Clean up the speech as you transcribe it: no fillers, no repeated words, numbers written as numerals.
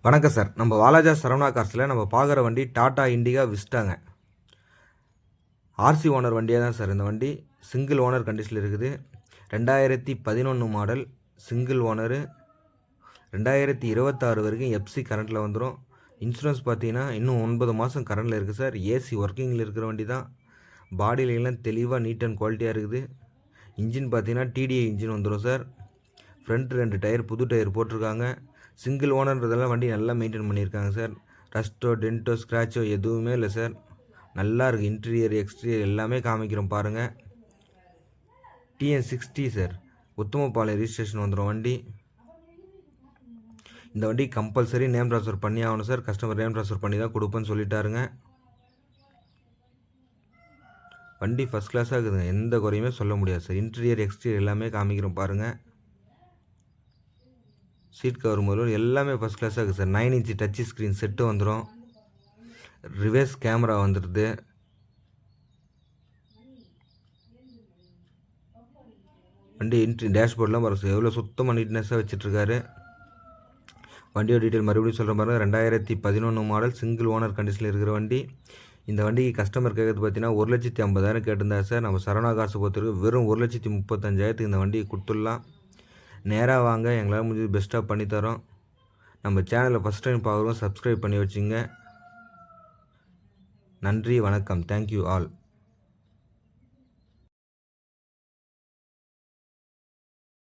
வணக்கம் சார். நம்ம வாலாஜா சரவணா கார்ஸில் நம்ம பார்க்குற வண்டி டாடா இண்டிகா விஸ்டாங்க. ஆர்சி ஓனர் வண்டியாக தான் சார். இந்த வண்டி சிங்கிள் ஓனர் கண்டிஷனில் இருக்குது. 2011 மாடல் சிங்கிள் ஓனரு. 2026 வரைக்கும் எஃப்சி கரண்ட்டில் வந்துடும். இன்சூரன்ஸ் பார்த்தீங்கன்னா இன்னும் 9 மாதம் கரண்டில் இருக்குது சார். ஏசி ஒர்க்கிங்கில் இருக்கிற வண்டி தான். பாடியிலெல்லாம் தெளிவாக நீட் அண்ட் குவாலிட்டியாக இருக்குது. இன்ஜின் பார்த்தீங்கன்னா டிடிஐ இன்ஜின் வந்துடும் சார். ஃப்ரண்ட் 2 டயர் புது டயர் போட்டிருக்காங்க. சிங்கிள் ஓனர்ன்றதெல்லாம் வண்டி நல்லா மெயின்டைன் பண்ணியிருக்காங்க சார். ரஸ்ட்டோ டென்ட்டோ ஸ்க்ராச்சோ எதுவுமே இல்லை சார். நல்லா இருக்குது. இன்டீரியர் எக்ஸ்டீரியர் எல்லாமே காமிக்கிறோம் பாருங்கள். TN60 sir. உத்தமபாளையம் ரிஜிஸ்ட்ரேஷன் வந்துடும் வண்டி. இந்த வண்டி கம்பல்சரி நேம் ட்ரான்ஸ்ஃபர் பண்ணி ஆகணும் சார். கஸ்டமர் நேம் ட்ரான்ஸ்ஃபர் பண்ணி தான் கொடுப்பேன்னு சொல்லிட்டாருங்க. வண்டி ஃபஸ்ட் கிளாஸாக இருக்குதுங்க. எந்த குறையுமே சொல்ல முடியாது சார். இன்டீரியர் எக்ஸ்டீரியர் எல்லாமே காமிக்கிறோம் பாருங்கள். சீட் கவர் முதல்ல எல்லாமே ஃபஸ்ட் கிளாஸாக இருக்குது sir. 9 inch touch screen set வந்துடும். ரிவர்ஸ் கேமரா வந்துடுது. வண்டி டேஷ்போர்ட்லாம் பாருங்கள் எவ்வளோ சுத்தமாக நீட்னஸாக வச்சுட்ருக்காரு. வண்டியோட டீட்டெயில் மறுபடியும் சொல்கிற பாருங்க. 2011 மாடல் சிங்கிள் ஓனர் கண்டிஷனில் இருக்கிற வண்டி. இந்த வண்டிக்கு கஸ்டமர் கேட்குறது பார்த்தீங்கன்னா 1,50,000 கேட்டிருந்தார் சார். நம்ம சரவணா காசு பொறுத்தவரைக்கும் வெறும் 1,35,000 இந்த வண்டியை கொடுத்துடலாம். நேராக வாங்க, எங்களால் முடிஞ்சது பெஸ்ட்டாக பண்ணித்தரோம். நம்ம சேனலை ஃபஸ்ட் டைம் பார்க்குறோம், சப்ஸ்கிரைப் பண்ணி வச்சுங்க. நன்றி, வணக்கம். Thank you all.